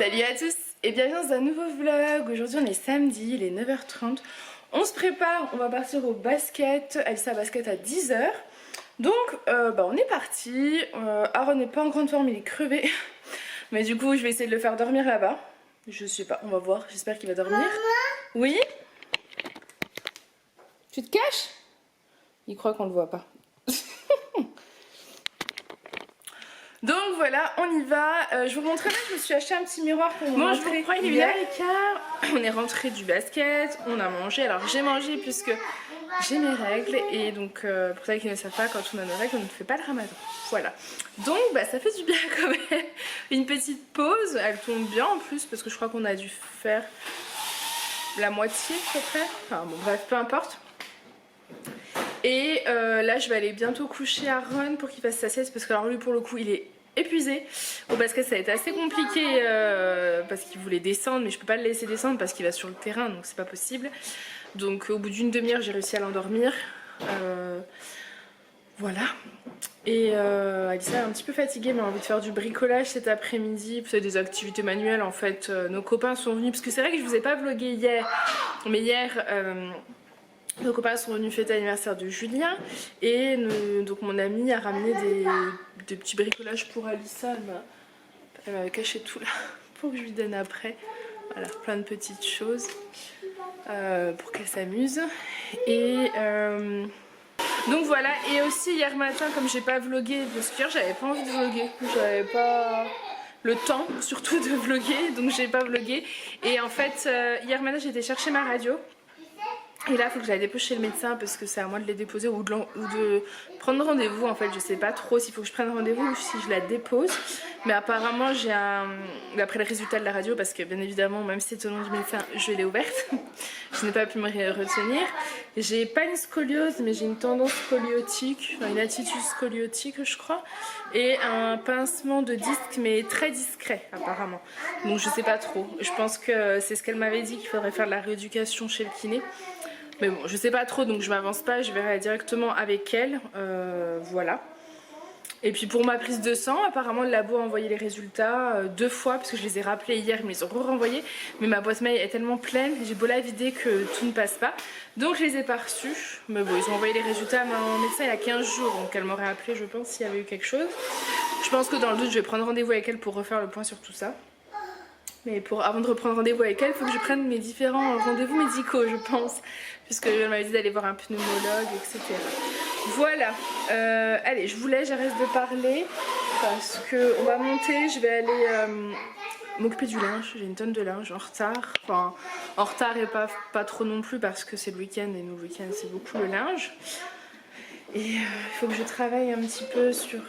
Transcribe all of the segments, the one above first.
Salut à tous et bienvenue dans un nouveau vlog. Aujourd'hui on est samedi, il est 9h30. On se prépare, on va partir au basket. Alissa basket à 10h. Donc on est parti. Aaron n'est pas en grande forme, il est crevé. Mais du coup je vais essayer de le faire dormir là-bas. Je sais pas, on va voir, j'espère qu'il va dormir. Maman ? Oui ? Tu te caches ? Il croit qu'on le voit pas. Donc voilà, on y va. Je vous montrerai même, je me suis acheté un petit miroir pour vous montrer. Bon, je vous prends une hier. On est rentré du basket, on a mangé. Alors j'ai mangé puisque j'ai mes règles. Et donc pour ceux qui ne savent pas, quand on a nos règles, on ne fait pas le ramadan. Voilà. Donc ça fait du bien quand même. Une petite pause, elle tombe bien en plus parce que je crois qu'on a dû faire la moitié à peu près. Enfin bon bref, peu importe. Et là je vais aller bientôt coucher Aaron pour qu'il fasse sa sieste parce que alors lui pour le coup il est épuisé. Au basket ça a été assez compliqué parce qu'il voulait descendre mais je peux pas le laisser descendre parce qu'il va sur le terrain donc c'est pas possible. Donc au bout d'une demi-heure j'ai réussi à l'endormir. Voilà. Et Alissa est un petit peu fatiguée mais a envie de faire du bricolage cet après-midi. C'est des activités manuelles en fait. Nos copains sont venus parce que c'est vrai que je vous ai pas vlogué hier. Mais hier... nos copains sont venus fêter l'anniversaire de Julien et donc mon amie a ramené des petits bricolages pour Alissa. Elle m'avait caché tout là pour que je lui donne après. Voilà, plein de petites choses pour qu'elle s'amuse. Et donc voilà, et aussi hier matin comme j'ai pas vlogué, parce qu'hier j'avais pas envie de vlogger, j'avais pas le temps surtout de vlogger, donc j'ai pas vlogué. Et en fait hier matin j'ai été chercher ma radio. Et là il faut que j'aille déposer chez le médecin parce que c'est à moi de les déposer ou de prendre rendez-vous. En fait je sais pas trop s'il faut que je prenne rendez-vous ou si je la dépose. Mais apparemment j'ai d'après le résultat de la radio, parce que bien évidemment même si c'est au nom du médecin je l'ai ouverte. Je n'ai pas pu me retenir. J'ai pas une scoliose mais j'ai une tendance scoliotique, enfin une attitude scoliotique je crois. Et un pincement de disque mais très discret apparemment. Donc je sais pas trop. Je pense que c'est ce qu'elle m'avait dit, qu'il faudrait faire de la rééducation chez le kiné. Mais bon, je sais pas trop, donc je m'avance pas, je verrai directement avec elle, voilà. Et puis pour ma prise de sang, apparemment le labo a envoyé les résultats 2 fois, parce que je les ai rappelés hier, mais ils ont renvoyés. Mais ma boîte mail est tellement pleine, j'ai beau la vider que tout ne passe pas. Donc je les ai pas reçus, mais bon, ils ont envoyé les résultats à mon médecin il y a 15 jours, donc elle m'aurait appelé je pense s'il y avait eu quelque chose. Je pense que dans le doute, je vais prendre rendez-vous avec elle pour refaire le point sur tout ça. Mais avant de reprendre rendez-vous avec elle, il faut que je prenne mes différents rendez-vous médicaux, je pense. Puisque elle m'avait dit d'aller voir un pneumologue, etc. Voilà. Allez, je vous laisse, j'arrête de parler. Parce qu'on va monter, je vais aller m'occuper du linge. J'ai une tonne de linge en retard. Enfin, en retard et pas trop non plus parce que c'est le week-end. Et nous, le week-end, c'est beaucoup le linge. Et il faut que je travaille un petit peu sur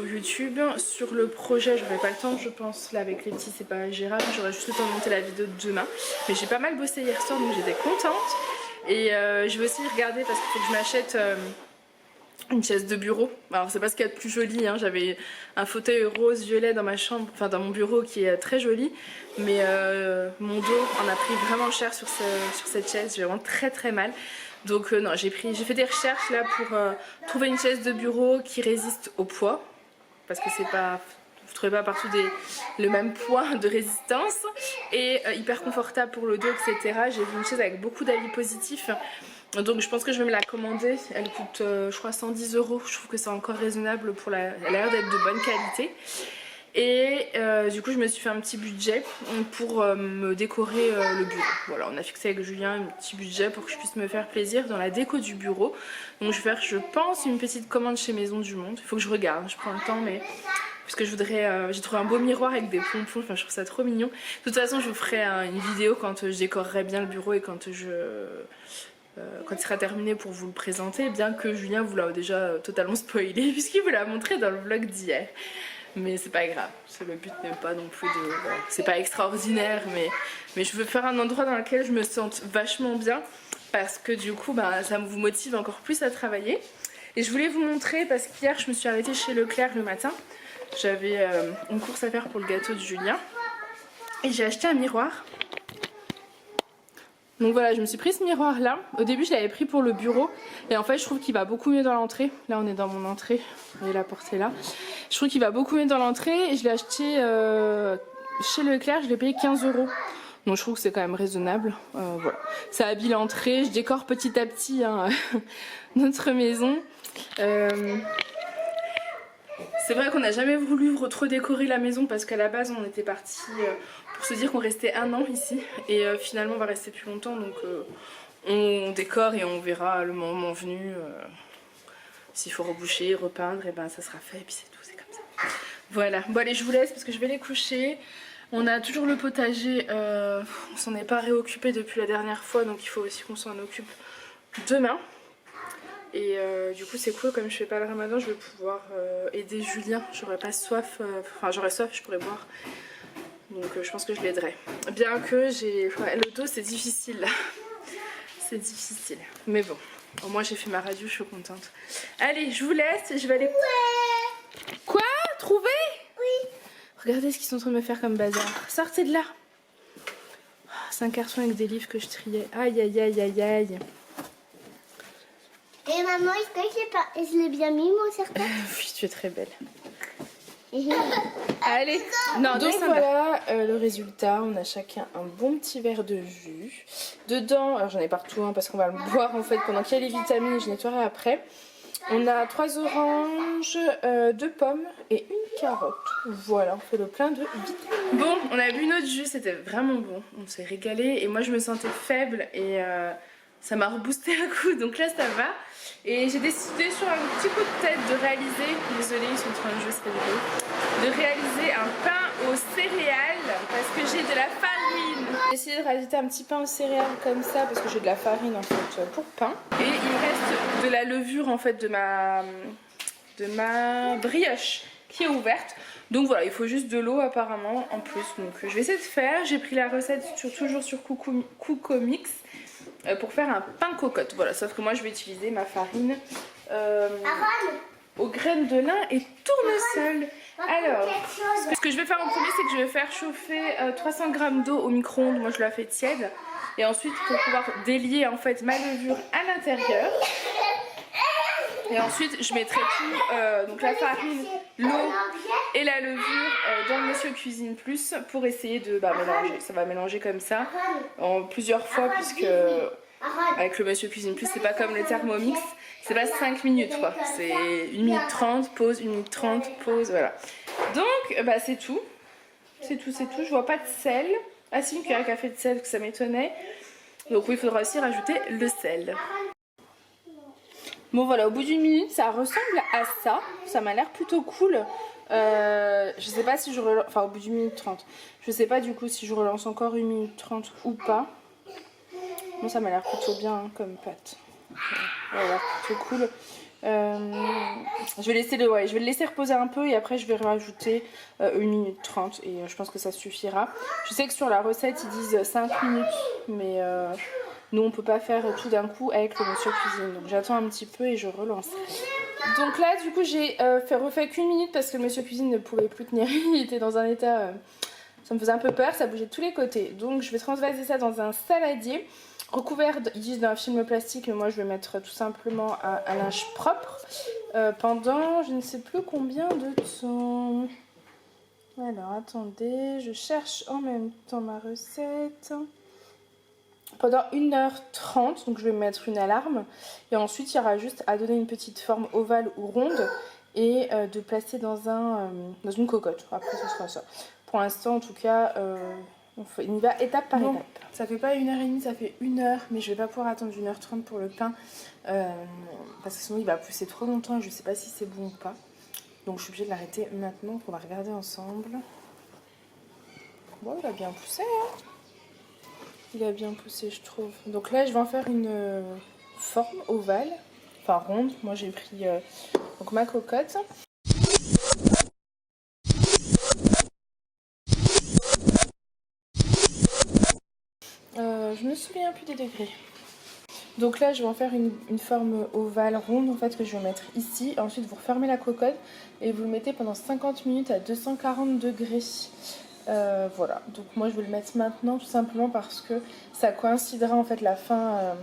YouTube, sur le projet. J'aurai pas le temps je pense, là avec les petits c'est pas gérable, j'aurai juste le temps de monter la vidéo de demain, mais j'ai pas mal bossé hier soir donc j'étais contente. Et je vais aussi regarder parce qu'il faut que je m'achète une chaise de bureau. Alors c'est pas ce qu'il y a de plus joli, hein. J'avais un fauteuil rose violet dans ma chambre, enfin dans mon bureau qui est très joli, mais mon dos en a pris vraiment cher sur cette chaise, j'ai vraiment très mal. Donc non, j'ai fait des recherches là pour trouver une chaise de bureau qui résiste au poids, parce que c'est pas, vous trouvez pas partout le même poids de résistance, et hyper confortable pour le dos, etc. J'ai vu une chaise avec beaucoup d'avis positifs, donc je pense que je vais me la commander. Elle coûte je crois 110 €, je trouve que c'est encore raisonnable pour elle a l'air d'être de bonne qualité. Et du coup je me suis fait un petit budget pour me décorer le bureau. Voilà, on a fixé avec Julien un petit budget pour que je puisse me faire plaisir dans la déco du bureau. Donc je vais faire, je pense, une petite commande chez Maison du Monde. Il faut que je regarde, je prends le temps, mais parce que je voudrais, j'ai trouvé un beau miroir avec des pompons, enfin je trouve ça trop mignon. De toute façon je vous ferai une vidéo quand je décorerai bien le bureau et quand il sera terminé pour vous le présenter, bien que Julien vous l'a déjà totalement spoilé puisqu'il vous l'a montré dans le vlog d'hier. Mais c'est pas grave, le but n'est pas non plus de... Bon, c'est pas extraordinaire, mais je veux faire un endroit dans lequel je me sente vachement bien, parce que du coup ça vous motive encore plus à travailler. Et je voulais vous montrer, parce qu'hier je me suis arrêtée chez Leclerc le matin, j'avais une course à faire pour le gâteau de Julien, et j'ai acheté un miroir. Donc voilà, je me suis pris ce miroir là. Au début je l'avais pris pour le bureau et en fait je trouve qu'il va beaucoup mieux dans l'entrée. Là on est dans mon entrée, vous voyez la porte est là. Je trouve qu'il va beaucoup mieux dans l'entrée et je l'ai acheté chez Leclerc, je l'ai payé 15 €. Donc je trouve que c'est quand même raisonnable. Voilà. Ça habille l'entrée, je décore petit à petit hein, notre maison. C'est vrai qu'on n'a jamais voulu trop décorer la maison parce qu'à la base on était parti pour se dire qu'on restait 1 an ici et finalement on va rester plus longtemps donc on décore et on verra le moment venu s'il faut reboucher, repeindre et ben ça sera fait et puis c'est tout, c'est comme ça. Voilà, bon allez je vous laisse parce que je vais les coucher. On a toujours le potager, on s'en est pas réoccupé depuis la dernière fois donc il faut aussi qu'on s'en occupe demain. Et du coup c'est cool, comme je fais pas le ramadan, je vais pouvoir aider Julien. J'aurais pas soif, enfin j'aurais soif, je pourrais boire. Donc je pense que je l'aiderai. Bien que j'ai... Ouais, le dos c'est difficile là. C'est difficile. Mais bon, au moins j'ai fait ma radio, je suis contente. Allez, je vous laisse, je vais aller... Ouais. Quoi? Trouver? Oui. Regardez ce qu'ils sont en train de me faire comme bazar. Sortez de là. C'est un carton avec des livres que je triais. Aïe aïe aïe aïe aïe. Et maman, est-ce que je l'ai bien mis mon serpent? Oui, tu es très belle. Allez, non, donc voilà le résultat. On a chacun un bon petit verre de jus. Dedans, alors j'en ai partout hein, parce qu'on va le boire en fait pendant qu'il y a les vitamines. Je nettoierai après. On a 3 oranges, 2 pommes et une carotte. Voilà, on fait le plein de vitamines. Bon, on a bu notre jus, c'était vraiment bon. On s'est régalé et moi je me sentais faible et ça m'a reboosté un coup. Donc là ça va. Et j'ai décidé sur un petit coup de tête de réaliser, désolée ils sont en train de jouer, c'est rigolo, de réaliser un pain aux céréales parce que j'ai de la farine. J'ai essayé de rajouter un petit pain aux céréales comme ça parce que j'ai de la farine en fait pour pain. Et il me reste de la levure en fait de ma brioche qui est ouverte. Donc voilà, il faut juste de l'eau apparemment en plus. Donc je vais essayer de faire, j'ai pris la recette toujours sur Coocomix. Pour faire un pain cocotte, voilà, sauf que moi je vais utiliser ma farine aux graines de lin et tournesol. Alors, ce que je vais faire en premier, c'est que je vais faire chauffer 300 g d'eau au micro-ondes, moi je la fais tiède. Et ensuite, pour pouvoir délier en fait ma levure à l'intérieur. Et ensuite, je mettrai tout, donc la farine, l'eau et la levure dans le Monsieur Cuisine Plus pour essayer de mélanger. Ça va mélanger comme ça en plusieurs fois puisque avec le Monsieur Cuisine Plus, c'est pas comme le Thermomix, c'est pas 5 minutes quoi. C'est 1 minute 30, pause, 1 minute 30, pause, voilà. Donc, c'est tout. C'est tout, c'est tout. Je vois pas de sel. Ah si, une cuillère à café de sel, que ça m'étonnait. Donc oui, il faudra aussi rajouter le sel. Bon voilà, au bout d'1 minute, ça ressemble à ça. Ça m'a l'air plutôt cool. Je sais pas si je relance... Enfin, au bout d'1 minute 30. Je sais pas du coup si je relance encore 1 minute 30 ou pas. Bon, ça m'a l'air plutôt bien hein, comme pâte. Ça a l'air plutôt cool. Je vais le laisser reposer un peu et après je vais rajouter 1 minute 30 et je pense que ça suffira. Je sais que sur la recette ils disent 5 minutes mais nous on peut pas faire tout d'un coup avec le Monsieur Cuisine, donc j'attends un petit peu et je relance. Donc là du coup j'ai refait qu'1 minute parce que le Monsieur Cuisine ne pouvait plus tenir, il était dans un état, ça me faisait un peu peur, ça bougeait de tous les côtés. Donc je vais transvaser ça dans un saladier. Recouvert, ils disent d'un film plastique, mais moi je vais mettre tout simplement un linge propre pendant je ne sais plus combien de temps. Alors attendez, je cherche en même temps ma recette. Pendant 1h30, donc je vais mettre une alarme. Et ensuite il y aura juste à donner une petite forme ovale ou ronde et de placer dans une cocotte. Après ce sera ça. Pour l'instant en tout cas... on y va étape par étape. Ça fait pas 1h30, ça fait 1 heure, mais je vais pas pouvoir attendre 1h30 pour le pain parce que sinon il va pousser trop longtemps et je sais pas si c'est bon ou pas. Donc je suis obligée de l'arrêter maintenant pour la regarder ensemble. Bon, il a bien poussé, hein. Il a bien poussé, je trouve. Donc là, je vais en faire une forme ovale, enfin ronde. Moi j'ai pris donc ma cocotte. Je me souviens plus des degrés. Donc là je vais en faire une forme ovale ronde en fait que je vais mettre ici. Ensuite vous refermez la cocotte et vous le mettez pendant 50 minutes à 240 degrés. Voilà, donc moi je vais le mettre maintenant tout simplement parce que ça coïncidera en fait la fin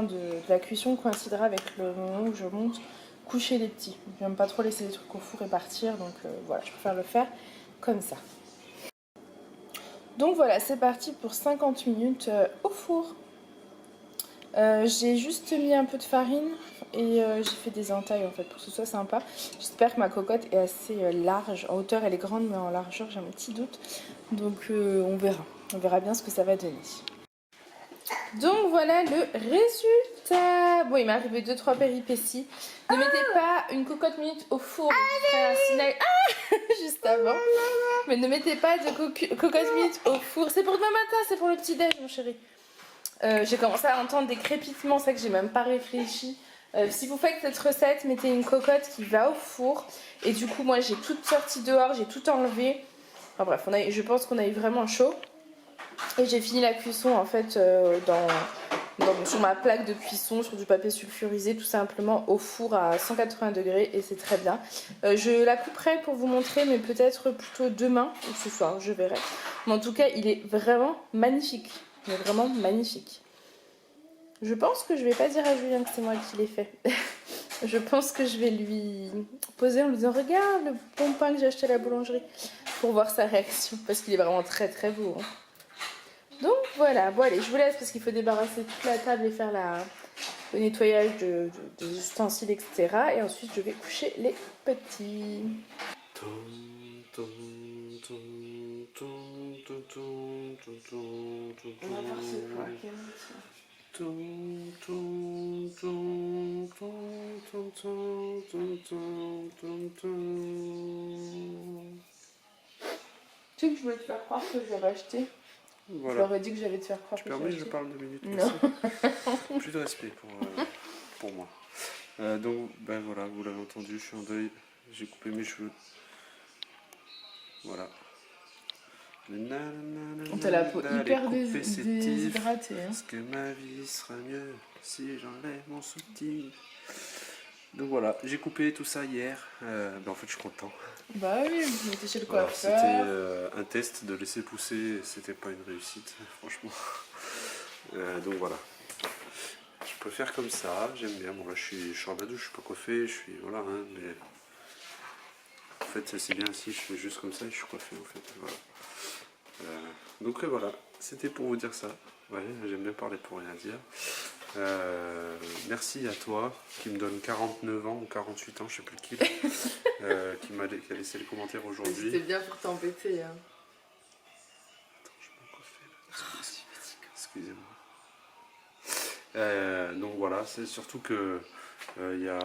de la cuisson coïncidera avec le moment où je monte coucher les petits. J'aime pas trop laisser les trucs au four et partir, donc voilà, je préfère le faire comme ça. Donc voilà, c'est parti pour 50 minutes au four. J'ai juste mis un peu de farine et j'ai fait des entailles en fait pour que ce soit sympa. J'espère que ma cocotte est assez large. En hauteur elle est grande mais en largeur j'ai un petit doute. Donc on verra. On verra bien ce que ça va donner. Donc voilà le résultat. Bon il m'est arrivé 2-3 péripéties. Ne mettez pas une cocotte minute au four. Juste avant. Mais ne mettez pas de cocotte minute au four. C'est pour demain matin, c'est pour le petit déj mon chéri. J'ai commencé à entendre des crépitements, c'est que j'ai même pas réfléchi. Si vous faites cette recette, mettez une cocotte qui va au four. Et du coup, moi j'ai tout sorti dehors, j'ai tout enlevé. Enfin bref, je pense qu'on a eu vraiment chaud. Et j'ai fini la cuisson en fait sur ma plaque de cuisson, sur du papier sulfurisé, tout simplement au four à 180 degrés. Et c'est très bien. Je la couperai pour vous montrer, mais peut-être plutôt demain ou ce soir, je verrai. Mais en tout cas, il est vraiment magnifique. Mais vraiment magnifique. Je pense que je vais pas dire à Julien que c'est moi qui l'ai fait. Je pense que je vais lui poser en lui disant regarde le bon pain que j'ai acheté à la boulangerie pour voir sa réaction parce qu'il est vraiment très très beau. Hein. Donc voilà, bon allez je vous laisse parce qu'il faut débarrasser toute la table et faire le nettoyage des ustensiles etc. Et ensuite je vais coucher les petits. On va voir ce quoi. Tu sais que je voulais te faire croire que j'avais acheté. Voilà. Je leur ai dit que j'allais te faire croire que j'avais acheté. Je parle 2 minutes. Non. Plus de respect pour moi. Donc ben voilà, vous l'avez entendu, je suis en deuil. J'ai coupé mes cheveux. Voilà. T'as la peau hyper déshydratée. Hein. Parce que ma vie sera mieux si j'enlève mon soutien. Donc voilà, j'ai coupé tout ça hier. En fait, je suis content. Bah oui, on était chez le coiffeur. C'était un test de laisser pousser. C'était pas une réussite, franchement. Donc voilà. Je peux faire comme ça, j'aime bien. Bon là, je suis en la douche, je suis pas coiffé, je suis voilà. Hein, mais en fait, c'est bien si je fais juste comme ça et je suis coiffé en fait. Voilà. Donc voilà, c'était pour vous dire ça. Ouais, j'aime bien parler pour rien dire. Merci à toi qui me donne 49 ans ou 48 ans, je sais plus lequel, qui a laissé le commentaire aujourd'hui. C'était bien pour t'embêter. Hein. Attends, je m'en coiffe. Excusez-moi. Donc voilà, c'est surtout que il y a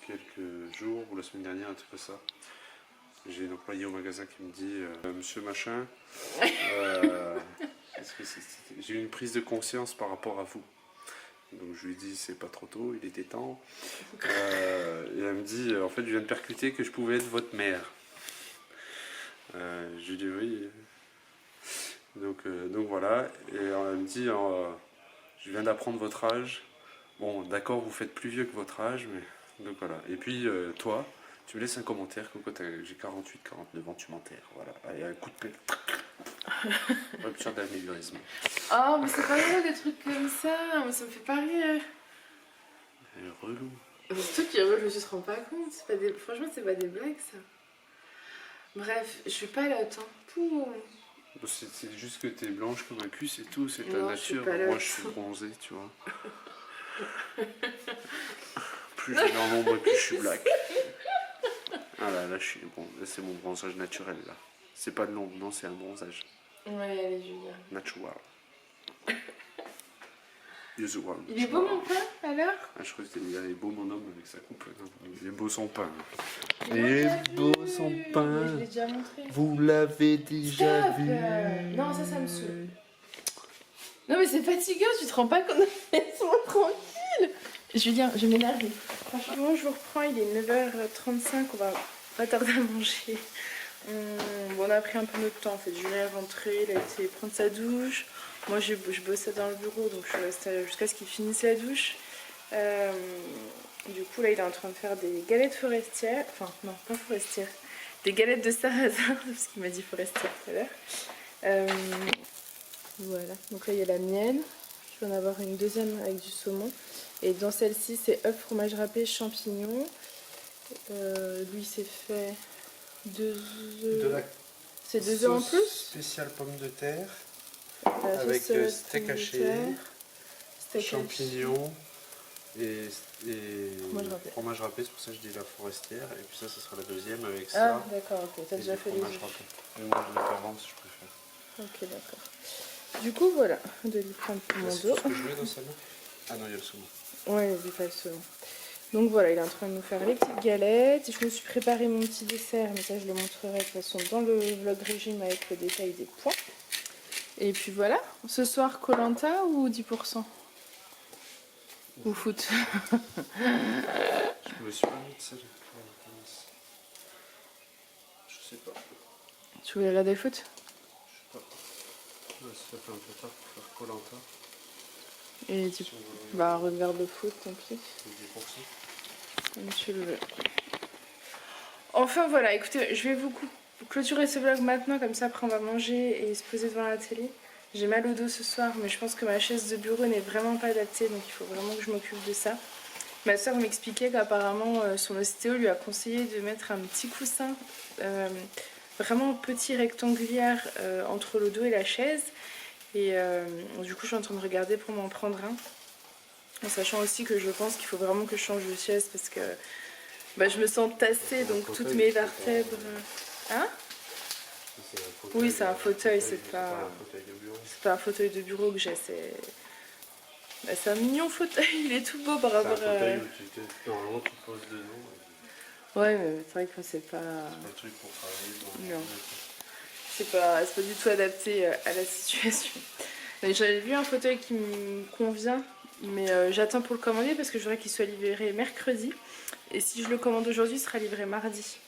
quelques jours ou la semaine dernière, un truc comme ça. J'ai une employée au magasin qui me dit Monsieur Machin, j'ai eu une prise de conscience par rapport à vous. Donc je lui dis c'est pas trop tôt, il était temps. Et elle me dit en fait je viens de percuter que je pouvais être votre mère. Je lui dis oui. Donc voilà. Et elle me dit je viens d'apprendre votre âge. Bon d'accord vous faites plus vieux que votre âge, mais donc voilà. Et puis toi. Tu me laisses un commentaire, comme quoi j'ai 48, 49 ans, tu m'enterres. Voilà, allez, un coup de pelle. Rupture d'anévrisme. Oh, mais c'est pas drôle des trucs comme ça, mais ça me fait pas rire. Elle est relou. C'est toi qui est relou, je me rends pas compte. Franchement, c'est pas des blagues ça. Bref, je suis pas là, hein. C'est juste que t'es blanche comme un cul, c'est tout, c'est ta non, nature. Moi, je suis bronzée, tu vois. Plus je vais dans l'ombre, plus je suis black. Ah là, je suis bon, c'est mon bronzage naturel là. C'est pas de l'ombre, non, c'est un bronzage. Ouais, allez, Julien. Natural. Usual. Il est beau mon pain alors? Ah, je crois que il est beau mon homme avec sa coupe. Non, il est beau son pain. Il est beau son pain. Je l'ai déjà montré. Vous l'avez déjà vu. Non, ça me saoule. Non, mais c'est fatigant, tu te rends pas compte? Laisse-moi tranquille. Julien, je m'énerve. Franchement, je vous reprends, il est 9h35, on va pas tarder à manger. Bon, on a pris un peu notre temps en fait. Julien est rentré, il a été prendre sa douche. Moi, je bossais dans le bureau, donc je suis restée jusqu'à ce qu'il finisse la douche. Du coup, là, il est en train de faire des galettes forestières. Enfin, non, pas forestières. des galettes de sarrasin, parce qu'il m'a dit forestière tout à l'heure. Voilà, donc là il y a la mienne. Je vais en avoir une deuxième avec du saumon. Et dans celle-ci, c'est œuf, fromage râpé, champignons. Lui, c'est fait 2 œufs. C'est 2 œufs en plus. Spécial pomme de terre. La Avec sauce steak pomme de haché, terre, steak champignons et fromage râpé. fromage râpé. C'est pour ça que je dis la forestière. Et puis ça sera la deuxième avec Ah, ça. d'accord, ok. T'as Et déjà du fait les fromage œufs. râpé. Mais moi, je vais faire vendre si je préfère. Ok, d'accord. Du coup, voilà. De lui prendre pour mon C'est dos. tout ce que je mets dans celle-là. Ah non, il y a le saumon. Ouais, vas-y, pas le saumon. Donc voilà, il est en train de nous faire les petites galettes. Je me suis préparé mon petit dessert, mais ça je le montrerai de toute façon dans le vlog régime avec le détail des points. Et puis voilà, ce soir Koh-Lanta ou 10% ou foot. Je me suis pas mis de celle. Je sais pas. Tu voulais regarder le foot? Je sais pas. Ouais, ça fait un peu tard pour faire Koh-Lanta. Et tu bah regarde le foot, tant pis. 10%. Comme tu le veux. Enfin voilà, écoutez, je vais vous clôturer ce vlog maintenant, comme ça après on va manger et se poser devant la télé. J'ai mal au dos ce soir, mais je pense que ma chaise de bureau n'est vraiment pas adaptée, donc il faut vraiment que je m'occupe de ça. Ma soeur m'expliquait qu'apparemment son ostéo lui a conseillé de mettre un petit coussin vraiment petit rectangulaire entre le dos et la chaise. Et du coup je suis en train de regarder pour m'en prendre un. En sachant aussi que je pense qu'il faut vraiment que je change de chaise parce que bah, je me sens tassée, donc toutes mes vertèbres... Hein? Oui, c'est un fauteuil, c'est pas un fauteuil de bureau que j'ai, c'est un mignon fauteuil, il est tout beau par rapport à... C'est un fauteuil où normalement tu te poses dedans. Ouais, mais c'est vrai que c'est pas... C'est pas le truc pour travailler. Non. C'est pas du tout adapté à la situation. J'avais vu un fauteuil qui me convient, mais j'attends pour le commander parce que je voudrais qu'il soit livré mercredi. Et si je le commande aujourd'hui, il sera livré mardi.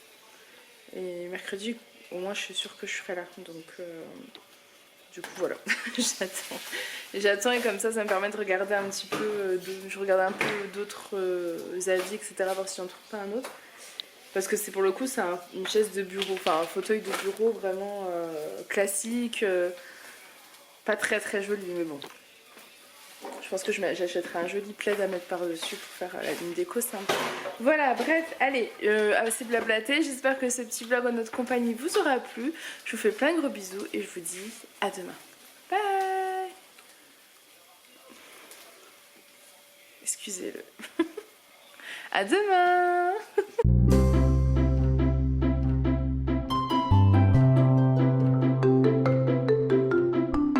Et mercredi, au moins, je suis sûre que je serai là. Donc, du coup, voilà, j'attends. J'attends et comme ça me permet de regarder un petit peu, je regarde un peu d'autres avis, etc. Voir si j'en trouve pas un autre. Parce que c'est pour le coup, c'est une chaise de bureau, enfin un fauteuil de bureau vraiment classique, pas très très joli, mais bon. Je pense que j'achèterai un joli plaid à mettre par-dessus pour faire une déco sympa. Voilà, bref, allez, assez blablaté. J'espère que ce petit vlog en notre compagnie vous aura plu. Je vous fais plein de gros bisous et je vous dis à demain. Bye. Excusez-le. À demain.